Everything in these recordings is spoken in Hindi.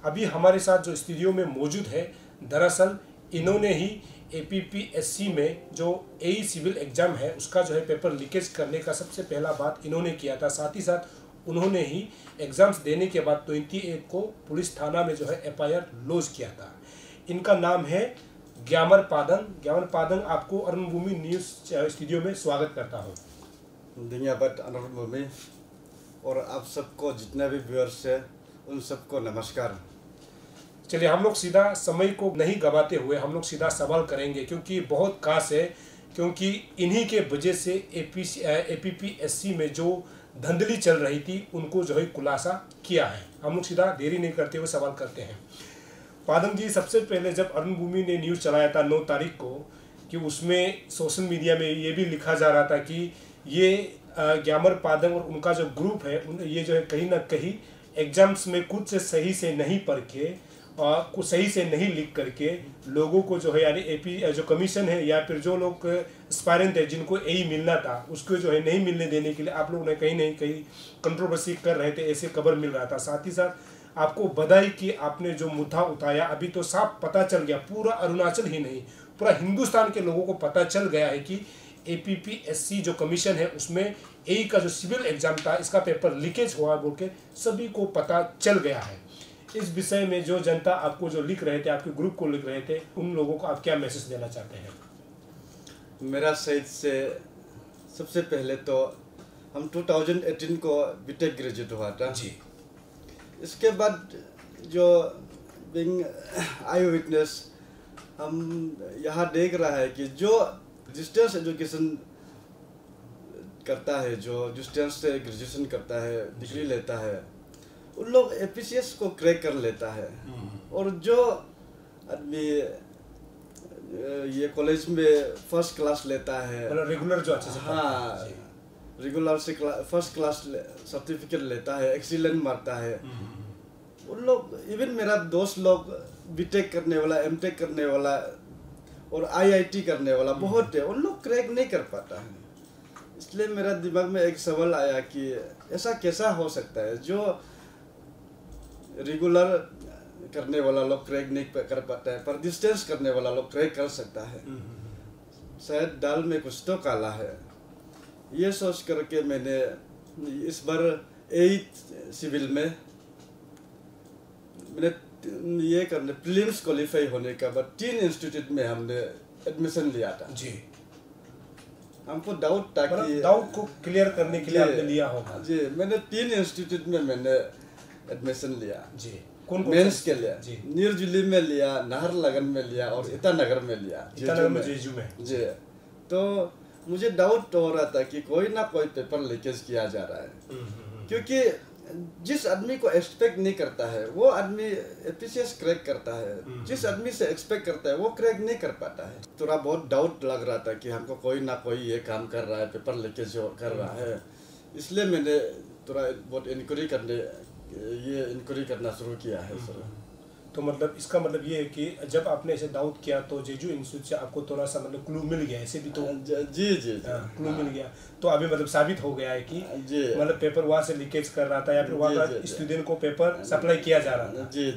अभी हमारे साथ जो स्टूडियो में मौजूद है, दरअसल इन्होंने ही एपीपीएससी में जो एई सिविल एग्ज़ाम है उसका जो है पेपर लीकेज करने का सबसे पहला बात इन्होंने किया था। साथ ही साथ उन्होंने ही एग्ज़ाम्स देने के बाद 21 को पुलिस थाना में जो है एफआईआर लॉन्च किया था। इनका नाम है ग्यामर पादंग। ग्यामर पादंग, आपको अरुणभूमि न्यूज़ स्टूडियो में स्वागत करता हूँ। धन्यवाद अरुणभूमि, और आप सबको जितने भी व्यूअर्स हैं उन सबको नमस्कार। चलिए हम लोग सीधा समय को नहीं गवाते हुए हम लोग सीधा सवाल करेंगे, क्योंकि बहुत खास है, क्योंकि इन्हीं के वजह से एपीपीएससी में जो धंधली चल रही थी उनको जो है खुलासा किया है। हम लोग सीधा देरी नहीं करते हुए सवाल करते हैं। पादंग जी, सबसे पहले जब अरुणभूमि ने न्यूज़ चलाया था 9 तारीख को, कि उसमें सोशल मीडिया में ये भी लिखा जा रहा था कि ये ग्यामर पादंग और उनका जो ग्रुप है ये जो है कहीं ना कहीं एग्जाम्स में कुछ से सही से नहीं पढ़ के और कुछ सही से नहीं लिख करके लोगों को जो है, यानी एपी जो कमीशन है या फिर जो लोग एस्पायरेंट है जिनको एई मिलना था उसको जो है नहीं मिलने देने के लिए आप लोगों ने कहीं नहीं कहीं कंट्रोवर्सी कर रहे थे, ऐसे खबर मिल रहा था। साथ ही साथ आपको बधाई कि आपने जो मुद्दा उठाया, अभी तो साफ पता चल गया, पूरा अरुणाचल ही नहीं पूरा हिंदुस्तान के लोगों को पता चल गया है कि एपीपीएससी जो कमीशन है उसमें एई का जो सिविल एग्जाम था इसका पेपर लीकेज हुआ बोल के सभी को पता चल गया है। इस विषय में जो जनता आपको जो लिख रहे थे, आपके ग्रुप को लिख रहे थे, उन लोगों को आप क्या मैसेज देना चाहते हैं? मेरा साइड से सबसे पहले तो हम 2018 को बीटेक ग्रेजुएट हुआ था जी। इसके बाद जो बिंग आई विटनेस हम यहाँ देख रहा है कि जो डिस्टेंस एजुकेशन करता है, जो डिस्टेंस से ग्रेजुएशन करता है, डिग्री लेता है, उन लोग एपीसीएस को क्रैक कर लेता है। और जो आदमी ये कॉलेज में फर्स्ट क्लास लेता है, मतलब रेगुलर जो अच्छे से हाँ रेगुलर से फर्स्ट क्लास सर्टिफिकेट लेता है, एक्सीलेंट मारता है, उन लोग, इवन मेरा दोस्त लोग बीटेक करने वाला, एमटेक करने वाला और आईआईटी करने वाला बहुत है, उन लोग क्रैक नहीं कर पाता है। इसलिए मेरा दिमाग में एक सवाल आया कि ऐसा कैसा हो सकता है जो रेगुलर करने वाला लोग क्रैक नहीं कर पाता है पर डिस्टेंस करने वाला लोग क्रैक कर सकता है। शायद दाल में कुछ तो काला है। ये सोच करके मैंने इस बार 8 सिविल में मैंने ये करने प्रीलिम्स क्वालिफाई होने के बाद 3 इंस्टीट्यूट में हमने एडमिशन लिया था जी। हमको डाउट था कि डाउट को क्लियर करने के लिए आपने लिया होगा जी। मैंने 3 इंस्टीट्यूट में मैंने एडमिशन लिया जी। कौन मेंस के लिए जी। नीरजुली में लिया, नाहरलगन में लिया और ईटानगर में लिया, जेजू में जी। तो मुझे डाउट हो रहा था कि कोई ना कोई पेपर लीकेज किया जा रहा है, क्योंकि जिस आदमी को एक्सपेक्ट नहीं करता है वो आदमी एपीसीएस क्रैक करता है, जिस आदमी से एक्सपेक्ट करता है वो क्रैक नहीं कर पाता है। थोड़ा बहुत डाउट लग रहा था कि हमको कोई ना कोई ये काम कर रहा है, पेपर लीकेज कर रहा है। इसलिए मैंने थोड़ा बहुत इंक्वायरी करना शुरू किया है सर। तो मतलब इसका मतलब ये है कि जब आपने ऐसे डाउट किया तो जेजू इंस्टीट्यूट से आपको थोड़ा सा मतलब क्लू मिल गया, ऐसे भी तो जी क्लू मिल गया, तो अभी मतलब साबित हो गया है कि मतलब पेपर वहाँ से लीकेज कर रहा था या फिर वहाँ का स्टूडेंट को पेपर सप्लाई किया जा रहा था। जी।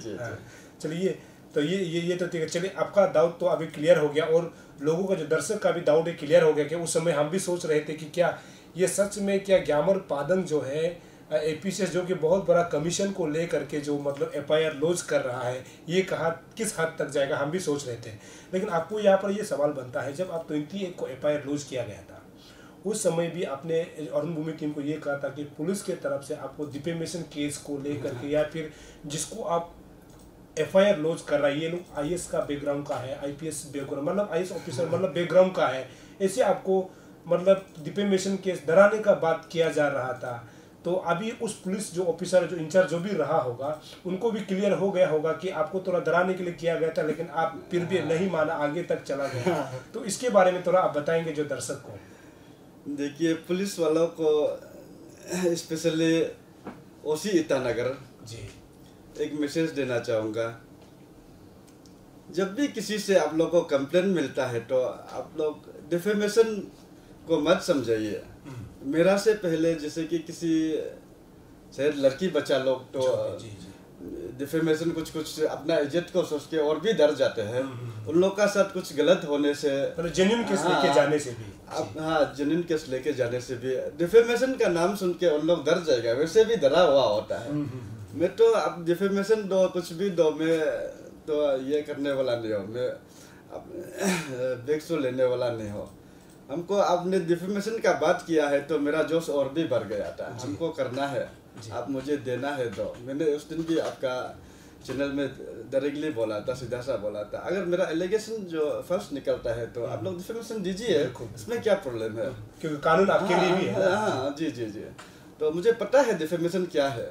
चलिए, तो ये तो ठीक है। चलिए, आपका डाउट तो अभी क्लियर हो गया और लोगों का जो दर्शक का भी डाउट है क्लियर हो गया कि उस समय हम भी सोच रहे थे कि क्या ये सच में क्या ग्यामर पादंग जो है एपीसीएस जो कि बहुत बड़ा कमीशन को लेकर के जो मतलब एफआईआर लॉन्च कर रहा है, ये कहा किस हद तक जाएगा, हम भी सोच रहे थे। लेकिन आपको यहाँ पर ये सवाल बनता है, जब आप 21 को एफआईआर लॉन्च किया गया था उस समय भी आपने अरुणभूमि टीम को ये कहा था कि पुलिस के तरफ से आपको डिफेमेशन केस को लेकर के या फिर जिसको आप एफआईआर लॉन्च कर रहा है ये लोग आईएएस का बैकग्राउंड का है, आईपीएस बैकग्राउंड मतलब आईएएस ऑफिसर मतलब बैकग्राउंड का है, ऐसे आपको मतलब डिफेमेशन केस डराने का बात किया जा रहा था। तो अभी उस पुलिस जो ऑफिसर जो इंचार्ज जो भी रहा होगा उनको भी क्लियर हो गया होगा कि आपको थोड़ा डराने के लिए किया गया था, लेकिन आप फिर भी नहीं माना, आगे तक चला गया। तो इसके बारे में थोड़ा आप बताएंगे जो दर्शक को। देखिए, पुलिस वालों को स्पेशली ओसी ईटानगर जी एक मैसेज देना चाहूँगा। जब भी किसी से आप लोग को कंप्लेन मिलता है तो आप लोग डिफेमेशन को मत समझिए। मेरा से पहले जैसे कि किसी शायद लड़की बच्चा लोग तो डिफेमेशन कुछ अपना इज्जत को सोच के और भी डर जाते हैं। उन लोग का साथ कुछ गलत होने से, जेन्युइन केस लेके जाने से भी, जेन्युइन केस लेके जाने से भी डिफेमेशन का नाम सुन के उन लोग डर जाएगा, वैसे भी डरा हुआ होता है। मैं तो अब डिफेमेशन दो कुछ भी दो, मैं तो ये करने वाला नहीं हो, मैं बेक्सो लेने वाला नहीं हो। हमको आपने डिफेमेशन का बात किया है तो मेरा जोश और भी बढ़ गया था। हमको करना है, आप मुझे देना है दो। मैंने उस दिन भी आपका चैनल में डायरेक्टली बोला था, सीधा सा बोला था, अगर मेरा एलिगेशन जो फर्स्ट निकलता है तो आप लोग डिफेमेशन दीजिए, इसमें क्या प्रॉब्लम है, क्योंकि कानून आपके लिए भी है। हाँ जी जी जी। तो मुझे पता है डिफेमेशन क्या है,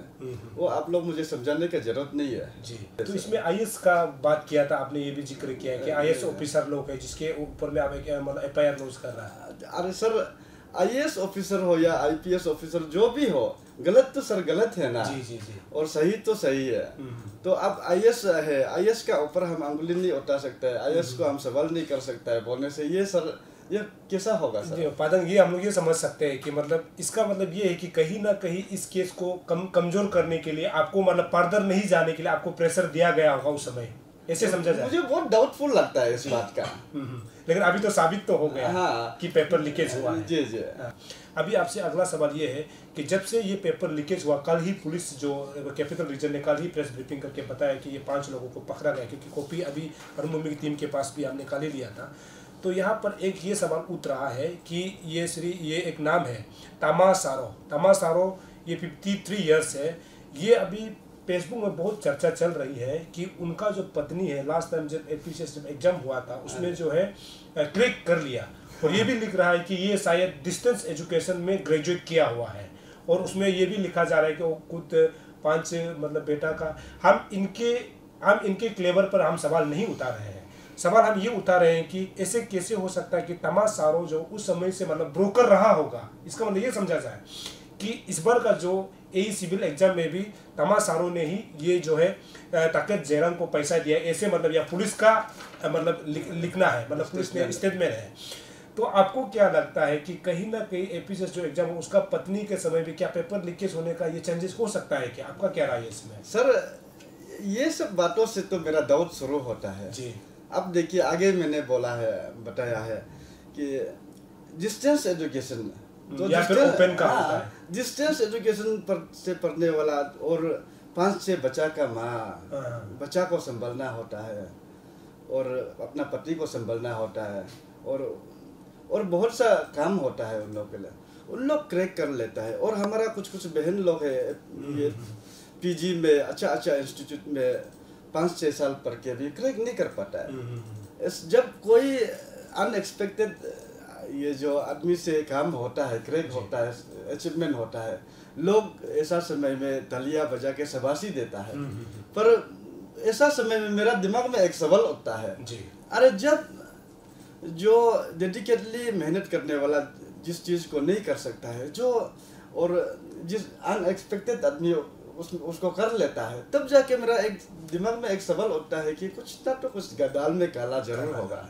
वो आप लोग मुझे समझाने की जरूरत नहीं है जी। तो इसमें आईएएस का बात किया था आपने, ये भी जिक्र किया है कि आईएएस ऑफिसर लोग है जिसके ऊपर में आप एफआईआर लॉन्च कर रहा है। अरे सर, आईएएस ऑफिसर हो या आईपीएस ऑफिसर जो भी हो, गलत तो सर गलत है ना। जी जी जी। और सही तो सही है। तो अब आईएएस है, आईएएस का ऊपर हम अंगुली नहीं उठा सकते हैं, आईएएस को हम सवाल नहीं कर सकता है बोलने से। ये सर, ये कैसा होगा सर? पादंग, ये हम लोग ये समझ सकते हैं कि मतलब इसका मतलब ये है कि कहीं ना कहीं इस केस को कमजोर करने के लिए आपको, मतलब फर्दर नहीं जाने के लिए आपको प्रेशर दिया गया होगा उस समय, ऐसे समझा जाए? मुझे बहुत डाउटफुल लगता है इस बात का। लेकिन अभी तो साबित तो हो गया हाँ, कि पेपर लीकेज हुआ है। जी जी। अभी आपसे अगला सवाल ये है कि जब से ये पेपर लीकेज हुआ, कल ही पुलिस जो कैपिटल रीजन ने कल ही प्रेस ब्रीफिंग करके बताया कि ये 5 लोगों को पकड़ा गया, क्योंकि कॉपी अभी अरुण मम्मी की टीम के पास भी हमने कल ही लिया था। तो यहाँ पर एक ये सवाल उठ रहा है कि ये एक नाम है तामा सारो, ये 53 ईयर्स है। ये अभी फेसबुक में बहुत चर्चा चल रही है कि उनका जो पत्नी है, लास्ट टाइम जब एपीसीएस एग्जाम हुआ था उसमें जो है क्रैक कर लिया, और ये भी लिख रहा है कि ये शायद डिस्टेंस एजुकेशन में ग्रेजुएट किया हुआ है, और उसमें ये भी लिखा जा रहा है कि वो खुद 5 मतलब बेटा का। हम इनके क्लेवर पर हम सवाल नहीं उतार रहे हैं, सवाल हम ये उठा रहे हैं कि ऐसे कैसे हो सकता है कि तमा सारो जो उस समय से मतलब ब्रोकर रहा होगा। इसका मतलब ये समझा जाए कि इस बार का जो एई सिविल एग्जाम में भी तमा सारो ने ही ये जो है ताकत जयराम को पैसा दिया, ऐसे मतलब या पुलिस का मतलब लिखना है, मतलब पुलिस ने स्टेटमेंट है। तो आपको क्या लगता है कि कहीं ना कहीं एपीसीएस जो एग्जाम है उसका पत्नी के समय भी क्या पेपर लीकेज होने का ये चांसेस हो सकता है क्या? आपका क्या राय है इसमें? सर, ये सब बातों से तो मेरा डाउट शुरू होता है जी। अब देखिए, आगे मैंने बताया है कि डिस्टेंस एजुकेशन तो या फिर ओपन का होता है। डिस्टेंस एजुकेशन पर से पढ़ने वाला और 5-6 बच्चा का माँ, बच्चा को संभालना होता है और अपना पति को संभालना होता है, और बहुत सा काम होता है उन लोग के लिए। उन लोग क्रैक कर लेता है। और हमारा कुछ बहन लोग है ये पीजी में अच्छा इंस्टीट्यूट में 5-6 साल पढ़ के भी क्रैक नहीं कर पाता है। जब कोई अनएक्सपेक्टेड ये जो आदमी से काम होता है, क्रैक होता है, अचीवमेंट होता है, लोग ऐसा समय में तालियां बजा के शाबाशी देता है। पर ऐसा समय में मेरा दिमाग में एक सवाल उठता है, अरे जब जो डेडिकेटली मेहनत करने वाला जिस चीज़ को नहीं कर सकता है, जो और जिस अनएक्सपेक्टेड आदमी उसको कर लेता है, तब जाके मेरा एक दिमाग में एक सवाल उठता है कि कुछ ना तो कुछ दाल में काला जरूर होगा।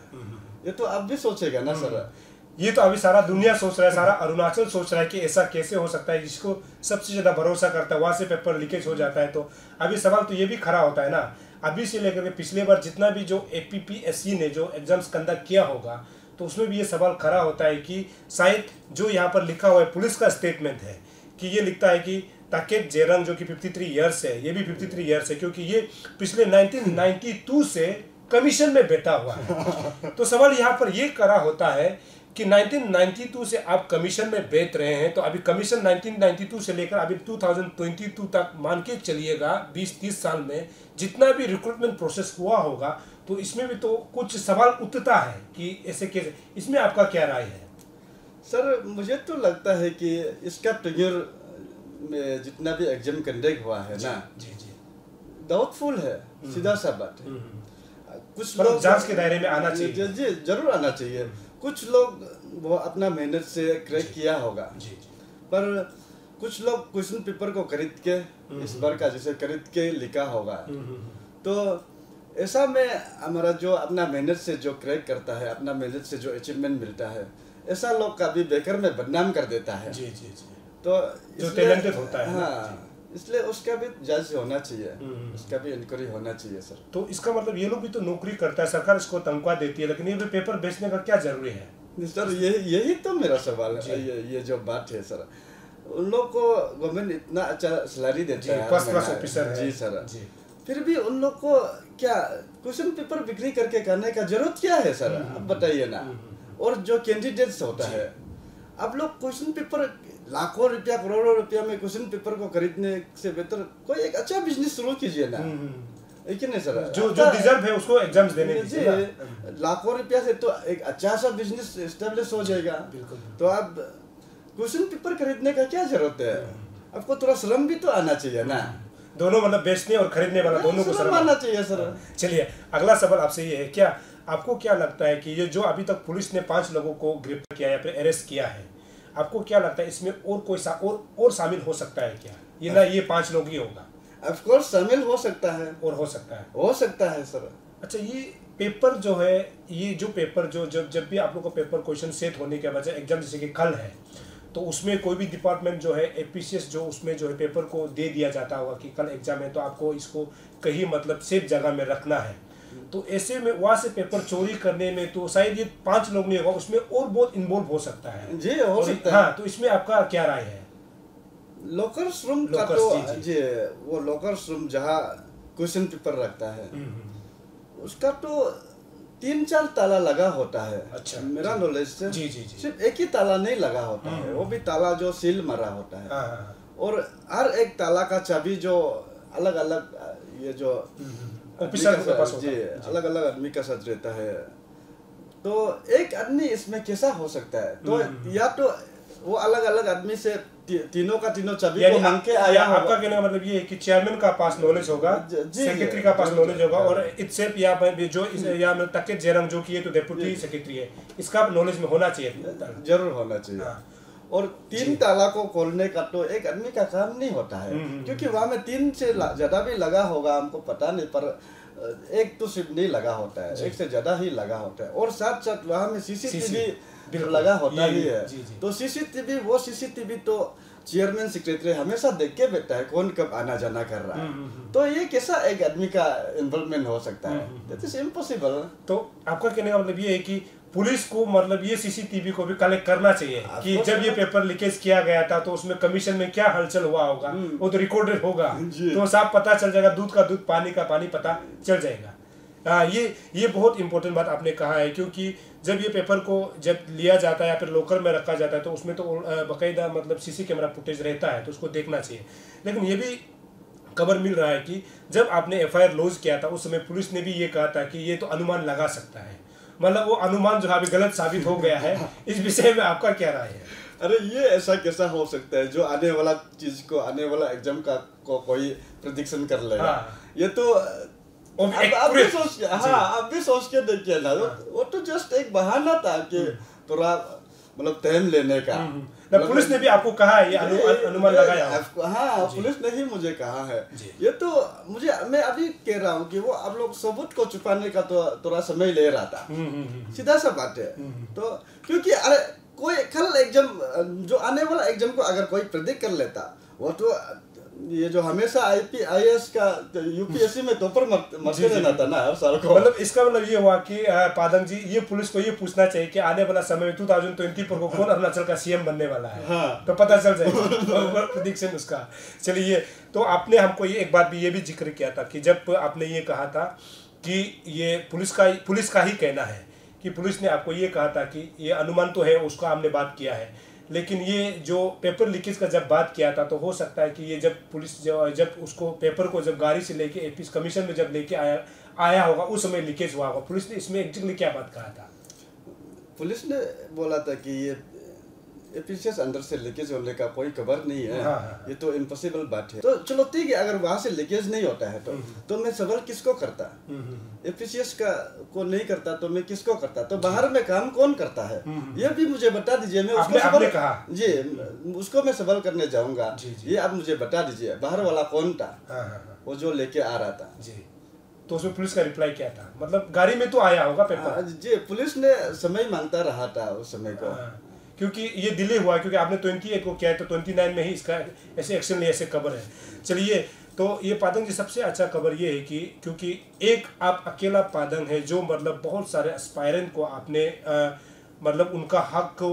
ये तो आप भी सोचेगा ना सर? ये तो अभी सारा दुनिया सोच रहा है, सारा अरुणाचल सोच रहा है कि ऐसा कैसे हो सकता है, जिसको सबसे ज्यादा भरोसा करता है वहां से पेपर लीकेज हो जाता है। तो अभी सवाल तो ये भी खड़ा होता है ना, अभी से लेकर के पिछले बार जितना भी जो एपीपीएससी ने जो एग्जाम्स कंडक्ट किया होगा, तो उसमें भी ये सवाल खड़ा होता है कि शायद जो यहाँ पर लिखा हुआ है, पुलिस का स्टेटमेंट है कि ये लिखता है कि ताकेत जेरंग जो कि 53 ईयर्स है, ये भी 53 ईयर्स है क्योंकि ये पिछले 1992 से कमीशन में बैठा हुआ है। तो सवाल यहाँ पर ये खड़ा होता है कि 1992 से आप कमीशन में बैठ रहे हैं, तो अभी कमीशन 1992 से लेकर अभी 2022 तक मान के चलिएगा 20-30 साल में जितना भी रिक्रूटमेंट प्रोसेस हुआ होगा, तो इसमें भी तो कुछ सवाल उठता है कि ऐसे कैसे। इसमें आपका क्या राय है? सर, मुझे तो लगता है कि इसका टेन्योर में जितना भी एग्जाम कंडक्ट हुआ है ना, डाउटफुल है, सीधा सा बात है। कुछ लोग जांच के दायरे में आना चाहिए। जी, जरूर आना चाहिए। कुछ लोग वो अपना मेहनत से क्रैक किया होगा, पर कुछ लोग क्वेश्चन पेपर को खरीद के इस बार का जैसे खरीद के लिखा होगा। तो ऐसा में हमारा जो अपना मेहनत से जो क्रैक करता है, अपना मेहनत से जो अचीवमेंट मिलता है, ऐसा लोग का भी बेकर में बदनाम कर देता है। जी जी जी। तो जो टैलेंटेड होता है। हाँ, इसलिए उसका भी जांच होना चाहिए, उसका भी इंक्वायरी होना चाहिए सर। तो इसका मतलब ये लोग भी तो नौकरी करता है, सरकार इसको तनख्वाह देती है, लेकिन ये भी पेपर बेचने का क्या जरूरी है सर? यही तो मेरा सवाल है। ये जो बात है सर, उन लोग को गवर्नमेंट इतना अच्छा सैलरी देता है, फर्स्ट क्लास ऑफिसर है। जी सर जी। फिर भी उन लोग को क्या क्वेश्चन पेपर बिक्री करके करने का जरूरत क्या है सर? अब बताइए ना। और जो कैंडिडेट्स होता है, अब लोग क्वेश्चन पेपर लाखों रुपया करोड़ों रुपया में क्वेश्चन पेपर को खरीदने से बेहतर कोई एक अच्छा बिजनेस शुरू कीजिए ना, है कि नहीं सर? जो डिजर्व है उसको एग्जाम्स देने दीजिए। लाखों रुपया से तो एक अच्छा सा बिजनेस एस्टेब्लिश हो जाएगा। तो आप क्वेश्चन पेपर खरीदने का क्या जरूरत है? आपको थोड़ा श्रम भी तो आना चाहिए ना। दोनों मतलब बेचने और खरीदने वाला दोनों को श्रम आना चाहिए सर। चलिए अगला सवाल आपसे ये है, क्या आपको क्या लगता है कि ये जो अभी तक पुलिस ने 5 लोगों को गिरफ्तार किया या फिर अरेस्ट किया है, आपको क्या लगता है इसमें और कोई और शामिल हो सकता है क्या? ये ना ये 5 लोग ही होगा? ऑफ कोर्स शामिल हो सकता है, और हो सकता है, हो सकता है सर। अच्छा, ये पेपर जो है, ये जो पेपर जो जब भी आप लोग को पेपर क्वेश्चन सेट होने के बाद एग्जाम जैसे कि कल है, तो उसमें कोई भी डिपार्टमेंट जो है एपीसीएस जो उसमें जो है पेपर को दे दिया जाता होगा कि कल एग्जाम है तो आपको इसको कहीं मतलब सेफ जगह में रखना है। तो ऐसे में वहाँ से पेपर चोरी करने में तो शायद ये 5 लोग नहीं होगा, उसमें और बहुत इन्वॉल्व हो सकता है। जी हो सकता है। हाँ, तो इसमें आपका क्या राय है? लॉकर्स रूम का तो जी वो लॉकर्स रूम जहाँ क्वेश्चन पेपर रखता है उसका तो 3-4 ताला लगा होता है। अच्छा, मेरा नॉलेज से जी। सिर्फ एक ही ताला नहीं लगा होता है, वो भी ताला जो सील मारा होता है। और हर एक ताला का चाबी जो अलग अलग ये जो ऑफिसर के पास होता है, जी अलग अलग आदमी का साथ रहता है। तो एक आदमी इसमें कैसा हो सकता है? तो या तो वो अलग अलग आदमी से तीनों का तीनों चाबी को मांग के आया होगा। आपका कहने का मतलब ये है कि चेयरमैन का पास नॉलेज होगा, सेक्रेटरी का पास नॉलेज होगा, और इटसेल्फ या जो या तकेत जयराम जो कि ये तो डेप्यूटी सेक्रेटरी है, इसका नॉलेज में होना चाहिए, जरूर होना चाहिए। और 3 ताला को खोलने का तो एक आदमी का काम नहीं होता है, क्योंकि वहाँ में 3 से ज्यादा भी लगा होगा, हमको पता नहीं, पर एक तो सिर्फ नहीं लगा होता है, एक से ज्यादा ही लगा होता है। और साथ साथ वहाँ में सीसीटीवी लगा होता ही है। तो सीसीटीवी तो चेयरमैन सेक्रेटरी हमेशा देख के बैठा है कौन कब आना जाना कर रहा है। तो ये कैसा एक आदमी का इन्वॉल्वमेंट हो सकता है? That is impossible. तो आपका कहने का मतलब ये है कि पुलिस को मतलब ये सीसीटीवी को भी कलेक्ट करना चाहिए कि जब ये पेपर लीकेज किया गया था तो उसमें कमीशन में क्या हलचल हुआ होगा, वो तो रिकॉर्डेड होगा, तो साफ पता चल जाएगा, दूध का दूध पानी का पानी पता चल जाएगा। ये बहुत इंपॉर्टेंट बात आपने कहा है, क्योंकि जब ये पेपर को जब लिया जाता है या फिर लॉकर में रखा जाता है तो उसमें तो बाकायदा मतलब सीसी कैमरा फुटेज रहता है, तो उसको देखना चाहिए। लेकिन ये भी खबर मिल रहा है कि जब आपने एफआईआर लॉन्च किया था उस समय पुलिस ने भी ये कहा था कि ये तो अनुमान लगा सकता है, मतलब वो अनुमान जो अभी गलत साबित हो गया है। इस विषय में आपका क्या राय है? अरे ये ऐसा कैसा हो सकता है जो आने वाला चीज को, आने वाला एग्जाम का को कोई प्रेडिक्शन कर लेगा? ये तो आप भी सोच के देखिए ना, वो तो जस्ट एक बहाना था कि थोड़ा मतलब टाइम लेने का। पुलिस ने भी आपको कहा है ये अनुमान लगाया? हाँ, पुलिस ने ही मुझे कहा है। ये तो मैं अभी कह रहा हूँ कि वो आप लोग सबूत को छुपाने का तो थोड़ा समय ले रहा था, सीधा सा बात है। तो क्योंकि अरे कोई कल एग्जाम जो आने वाला एग्जाम को अगर कोई प्रेडिक्ट कर लेता, वो तो ये जो हमेशा IAS का यूपीएससी में टॉपर मरते रहना था ना हर साल को। मतलब इसका मतलब ये हुआ कि पादंग जी, ये पुलिस को ये पूछना चाहिए कि आने वाला समय में 2024 को कौन अरुणाचल का सीएम बनने वाला है। हाँ। तो पता चल जाएगा प्रेडिक्शन उसका। चलिए, तो आपने हमको ये एक बात भी ये भी जिक्र किया था कि जब आपने ये कहा था कि ये पुलिस का ही कहना है कि पुलिस ने आपको ये कहा था कि ये अनुमान तो है, उसका हमने बात किया है, लेकिन ये जो पेपर लीकेज का जब बात किया था तो हो सकता है कि ये जब पुलिस जब उसको पेपर को जब गाड़ी से लेके एपीस कमीशन में जब लेके आया होगा उस समय लीकेज हुआ होगा। पुलिस ने इसमें एग्जैक्टली क्या बात कहा था? पुलिस ने बोला था कि ये एपीसीएस अंदर से लीकेज होने का कोई खबर नहीं है। हाँ। ये तो इम्पॉसिबल बात है। तो चलो ठीक है, अगर वहां से लीकेज नहीं होता है तो मैं सवाल किसको करता? एपीसीएस का को नहीं करता तो मैं किसको करता? तो बाहर में काम कौन करता है ये भी मुझे बता दीजिए। मैं उसको आपने कहा जी, उसको मैं सवाल करने जाऊंगा। ये आप मुझे बता दीजिए, बाहर वाला कौन था वो जो लेके आ रहा था? जी, तो उसमें पुलिस का रिप्लाई क्या था? मतलब गाड़ी में तो आया होगा पेपर। जी, पुलिस ने समय मांगता रहा था उस समय को। क्योंकि ये डिले हुआ है, क्योंकि आपने 28 को किया है तो 29 में ही इसका ऐसे एक्शन लिया, ऐसे खबर है। चलिए, तो ये पादंग जी सबसे अच्छा खबर ये है कि क्योंकि एक आप अकेला पादंग है जो मतलब बहुत सारे एस्पायरेंट को आपने मतलब उनका हक को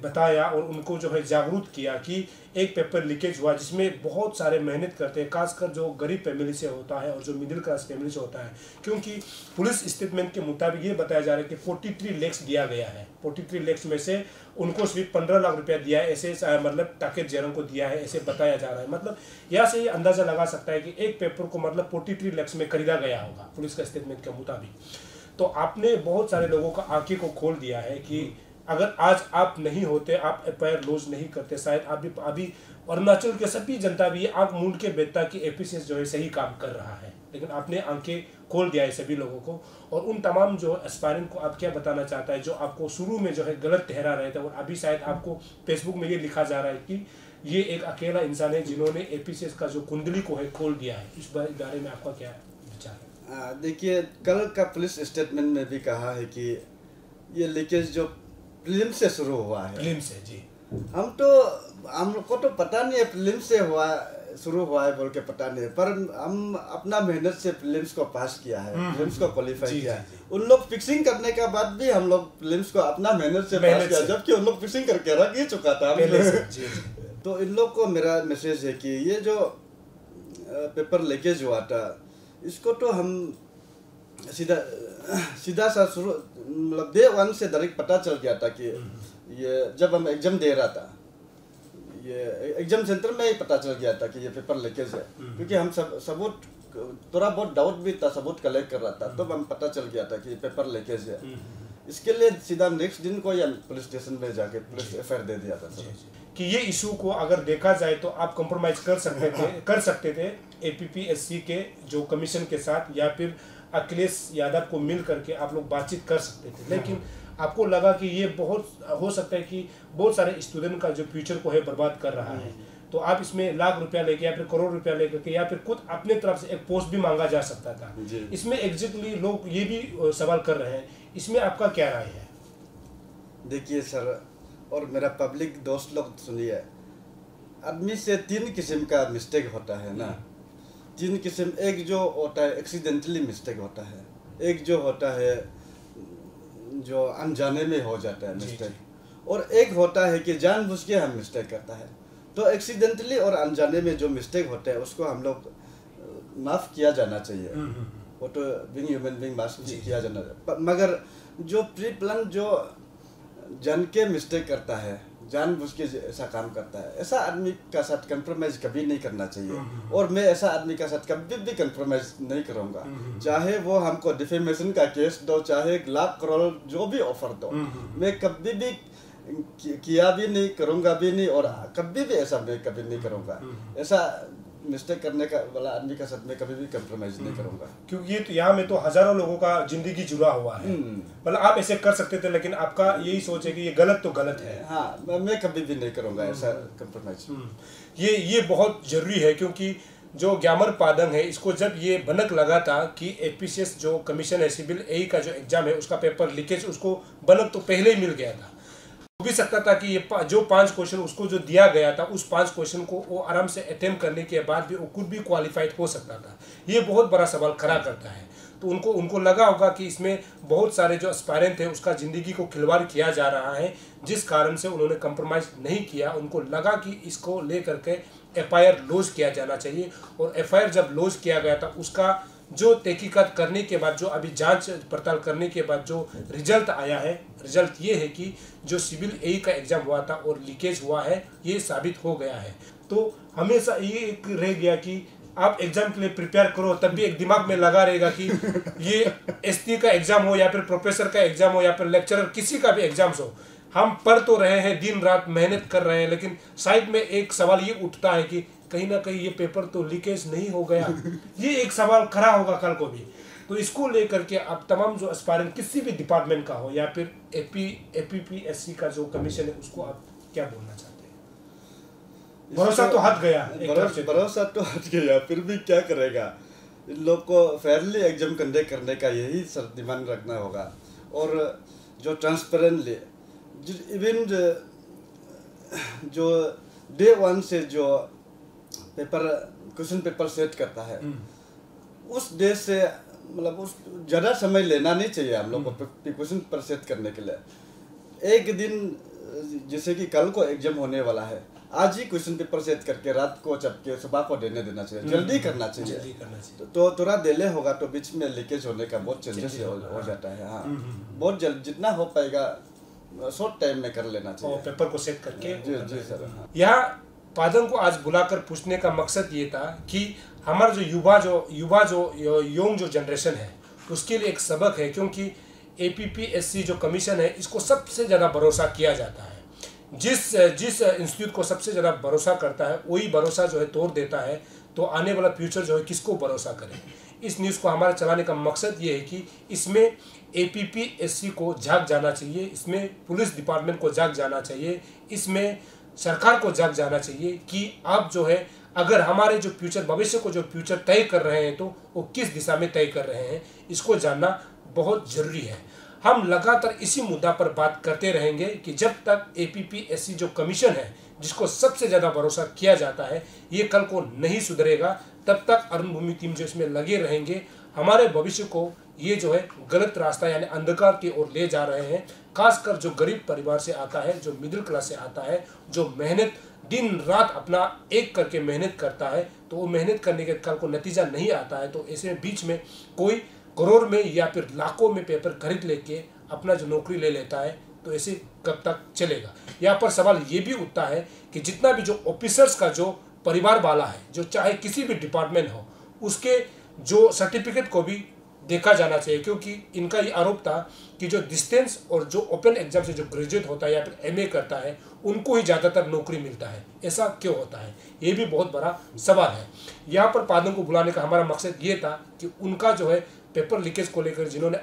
बताया और उनको जो है जागरूक किया कि एक पेपर लीकेज हुआ जिसमें बहुत सारे मेहनत करते हैं, खासकर जो गरीब फैमिली से होता है और जो मिडिल क्लास फैमिली से होता है। क्योंकि पुलिस स्टेटमेंट के मुताबिक ये बताया जा रहा है कि 43 लाख दिया गया है। 43 लाख में से उनको सिर्फ 15 लाख रुपया दिया है, ऐसे मतलब टाकेत जयराम को दिया है, ऐसे बताया जा रहा है। मतलब यहाँ से ये अंदाजा लगा सकता है कि एक पेपर को मतलब 43 लाख में खरीदा गया होगा पुलिस का स्टेटमेंट के मुताबिक। तो आपने बहुत सारे लोगों का आंखें को खोल दिया है कि अगर आज आप नहीं होते, आप एफआईआर लॉन्च नहीं करते, शायद अभी अरुणाचल के सभी जनता भी आंख मूंद के बेचता कि एपीसीएस जो है सही काम कर रहा है। लेकिन आपने आंखें खोल दिया है सभी लोगों को। और उन तमाम जो एस्पायरेंट को आप क्या बताना चाहता है जो आपको शुरू में जो है गलत ठहरा रहे थे और अभी शायद आपको फेसबुक में ये लिखा जा रहा है कि ये एक अकेला इंसान है जिन्होंने एपीसीएस का जो कुंडली को है खोल दिया है। इस बारे में आपका क्या विचार है? देखिए, कल का पुलिस स्टेटमेंट में भी कहा है कि ये लीकेज जो प्रीलिम से शुरू हुआ है। प्रीलिम से जी, हम लोग को तो पता नहीं है प्रीलिम से शुरू हुआ है बोल के पता नहीं है, पर हम अपना मेहनत से प्रीलिम्स को पास किया है, प्रीलिम्स को क्वालिफाई किया है। उन लोग फिक्सिंग करने के बाद भी हम लोग प्रीलिम्स को अपना मेहनत से पास किया, जबकि उन लोग फिक्सिंग करके रख ही चुका था तो इन लोग को मेरा मैसेज है कि ये जो पेपर लीकेज हुआ था इसको तो हम सीधा सा शुरू मतलब डे 1 से डायरेक्ट पता चल गया था कि ये जब हम एग्जाम दे रहा था, ये एग्जाम सेंटर में ही पता चल गया था कि ये पेपर लीकेज है। क्योंकि हम सबूत थोड़ा बहुत डाउट भी था, सबूत कलेक्ट कर रहा था, तब हम पता चल गया था कि ये पेपर लीकेज है। इसके लिए सीधा नेक्स्ट दिन को या पुलिस स्टेशन में जाके पुलिस एफआईआर दे दिया था कि ये इशू को अगर देखा जाए तो आप कंप्रोमाइज कर सकते थे एपीपीएससी के जो कमीशन के साथ, या फिर अखिलेश यादव को मिल करके आप लोग बातचीत कर सकते थे। लेकिन आपको लगा कि ये बहुत हो सकता है कि बहुत सारे स्टूडेंट का जो फ्यूचर को है बर्बाद कर रहा है, तो आप इसमें लाख रुपया लेके या फिर करोड़ रुपया लेकर के या फिर खुद अपने तरफ से एक पोस्ट भी मांगा जा सकता था। इसमें एग्जैक्टली लोग ये भी सवाल कर रहे हैं, इसमें आपका क्या राय है? देखिए सर और मेरा पब्लिक दोस्त लोग सुनिए, आदमी से 3 किस्म का मिस्टेक होता है ना। 3 किस्म, एक जो होता है एक्सीडेंटली मिस्टेक होता है, एक जो होता है जो अनजाने में हो जाता है मिस्टेक, और एक होता है कि जानबूझ के हम मिस्टेक करता है। तो एक्सीडेंटली और अनजाने में जो मिस्टेक होते हैं उसको हम लोग माफ़ किया जाना चाहिए, वो तो बीइंग ह्यूमन बीइंग माफ़ किया जाना चाहिए। मगर जो प्री प्लान जो जान के मिस्टेक करता है, जानबूझ के ऐसा काम करता है, ऐसा आदमी का साथ कंप्रोमाइज कभी नहीं करना चाहिए। और मैं ऐसा आदमी का साथ कभी भी कंप्रोमाइज नहीं करूँगा, चाहे वो हमको डिफेमेशन का केस दो, चाहे लाख करोड़ जो भी ऑफर दो, मैं कभी भी किया भी नहीं, करूँगा भी नहीं, और कभी भी ऐसा मैं कभी नहीं करूँगा। ऐसा मिस्टेक करने का वाला आदमी का साथ में कभी भी कंप्रोमाइज नहीं करूँगा। क्योंकि ये तो यहाँ में तो हजारों लोगों का जिंदगी जुड़ा हुआ है। मतलब आप ऐसे कर सकते थे, लेकिन आपका यही सोच है कि ये गलत तो गलत है। हाँ, मैं कभी भी नहीं करूँगा ऐसा कंप्रोमाइज। ये बहुत जरूरी है, क्योंकि जो ग्यामर पादंग है इसको जब ये भनक लगा था कि एपीसीएस जो कमीशन है सिविल ए का जो एग्जाम है उसका पेपर लीकेज, उसको भनक तो पहले ही मिल गया था। हो भी सकता था कि ये जो 5 क्वेश्चन उसको जो दिया गया था उस 5 क्वेश्चन को वो आराम से अटेम्प्ट करने के बाद भी वो खुद भी क्वालिफाइड हो सकता था। ये बहुत बड़ा सवाल खड़ा करता है। तो उनको लगा होगा कि इसमें बहुत सारे जो एस्पायरेंट थे उसका ज़िंदगी को खिलवाड़ किया जा रहा है, जिस कारण से उन्होंने कंप्रोमाइज़ नहीं किया। उनको लगा कि इसको ले करके एफआईआर लॉन्च किया जाना चाहिए, और एफआईआर जब लॉन्च किया गया था उसका जो तहकीकात करने के बाद, जो अभी जांच पड़ताल करने के बाद जो रिजल्ट आया है, रिजल्ट ये है कि जो सिविल ए का एग्ज़ाम हुआ था और लीकेज हुआ है ये साबित हो गया है। तो हमेशा ये एक रह गया कि आप एग्जाम के लिए प्रिपेयर करो, तब भी एक दिमाग में लगा रहेगा कि ये एसटी का एग्जाम हो या फिर प्रोफेसर का एग्जाम हो या फिर लेक्चरर किसी का भी एग्जाम हो, हम पढ़ तो रहे हैं, दिन रात मेहनत कर रहे हैं, लेकिन साइड में एक सवाल ये उठता है कि कहीं ना कहीं ये पेपर तो लीकेज नहीं हो गया। ये एक सवाल खड़ा होगा कल को भी। तो इसको लेकर के आप तमाम जो एस्पायरेंट किसी भी डिपार्टमेंट का हो या फिर एपीपीएससी का जो कमीशन है उसको आप क्या बोलना चाहते हैं? भरोसा तो हट गया, भरोसा तो हट गया, फिर भी क्या करेगा। इन लोग को फेयरली एग्जाम कंडक्ट करने का यही दिमाग रखना होगा, और जो ट्रांसपेरेंटली इवन जो डे 1 से जो क्वेश्चन पेपर सेट करता है, उस डे से मतलब उस ज़्यादा समय लेना नहीं चाहिए हम लोग को क्वेश्चन पेपर सेट करने के लिए। एक दिन जैसे कि कल को एग्जाम होने वाला है, आज ही क्वेश्चन पेपर सेट करके रात को चपके सुबह को देना चाहिए, जल्दी करना चाहिए। तो थोड़ा डिले होगा तो बीच में लीकेज होने का बहुत चांसेस हो जाता है। हाँ, बहुत जल्द जितना हो पाएगा शॉर्ट टाइम में कर लेना चाहिए पेपर को सेट करके। जी सर। हाँ। यहाँ पादन को आज बुलाकर पूछने का मकसद ये था कि हमारा जो युवा जो यंग जो जनरेशन है उसके लिए एक सबक है, क्योंकि APPSC जो कमीशन है इसको सबसे ज़्यादा भरोसा किया जाता है। जिस इंस्टीट्यूट को सबसे ज़्यादा भरोसा करता है वही भरोसा जो है तोड़ देता है, तो आने वाला फ्यूचर जो है किसको भरोसा करें। इस न्यूज़ को हमारा चलाने का मकसद ये है कि इसमें APPSC को जाग जाना चाहिए, इसमें पुलिस डिपार्टमेंट को जाग जाना चाहिए, इसमें सरकार को जाग जाना चाहिए कि आप जो है अगर हमारे जो फ्यूचर भविष्य को जो फ्यूचर तय कर रहे हैं तो वो किस दिशा में तय कर रहे हैं, इसको जानना बहुत ज़रूरी है। हम लगातार इसी मुद्दा पर बात करते रहेंगे कि जब तक APPSC जो कमीशन है जिसको सबसे ज़्यादा भरोसा किया जाता है ये कल को नहीं सुधरेगा, तब तक अरुण भूमि टीम जो इसमें लगे रहेंगे। हमारे भविष्य को ये जो है गलत रास्ता यानी अंधकार की ओर ले जा रहे हैं। खासकर जो गरीब परिवार से आता है, जो मिडिल क्लास से आता है, जो मेहनत दिन रात अपना एक करके मेहनत करता है, तो वो मेहनत करने के कल को नतीजा नहीं आता है, तो ऐसे बीच में कोई करोड़ में या फिर लाखों में पेपर खरीद लेके अपना जो नौकरी ले लेता है, तो ऐसे कब तक चलेगा। यहाँ पर सवाल ये भी उठता है कि जितना भी जो ऑफिसर्स का जो परिवार वाला है, जो चाहे किसी भी डिपार्टमेंट हो, उसके जो सर्टिफिकेट को भी देखा जाना चाहिए, क्योंकि इनका ये आरोप था कि जो डिस्टेंस और जो ओपन एग्जाम से जो ग्रेजुएट होता है या फिर MA करता है उनको ही ज़्यादातर नौकरी मिलता है। ऐसा क्यों होता है, ये भी बहुत बड़ा सवाल है। यहाँ पर पादन को बुलाने का हमारा मकसद ये था कि उनका जो है पेपर लीकेज को लेकर जिन्होंने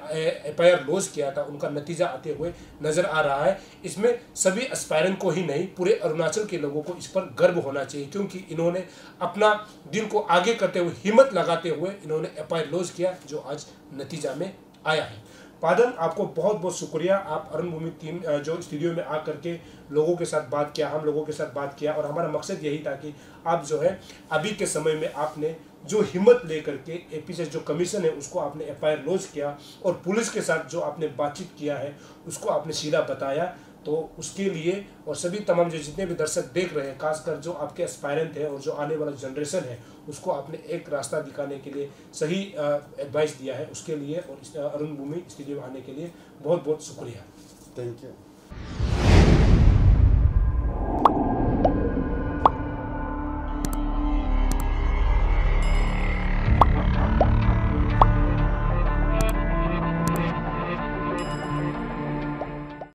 FIR लॉन्च किया था उनका नतीजा आते हुए नजर आ रहा है। इसमें सभी एस्पायरेंट को ही नहीं, पूरे अरुणाचल के लोगों को इस पर गर्व होना चाहिए, क्योंकि इन्होंने अपना दिल को आगे करते हुए हिम्मत लगाते हुए इन्होंने FIR लॉन्च किया जो आज नतीजा में आया है। पादन, आपको बहुत बहुत शुक्रिया। आप अरुण भूमि टीम जो स्टूडियो में आकर के लोगों के साथ बात किया, हम लोगों के साथ बात किया, और हमारा मकसद यही था कि आप जो है अभी के समय में आपने जो हिम्मत लेकर के APPSC जो कमीशन है उसको आपने FIR लॉन्च किया और पुलिस के साथ जो आपने बातचीत किया है उसको आपने सीधा बताया, तो उसके लिए और सभी तमाम जो जितने भी दर्शक देख रहे हैं, खासकर जो आपके एस्पायरेंट है और जो आने वाला जनरेशन है, उसको आपने एक रास्ता दिखाने के लिए सही एडवाइस दिया है, उसके लिए और अरुण भूमि स्टूडियो में आने के लिए बहुत बहुत शुक्रिया। Thank you.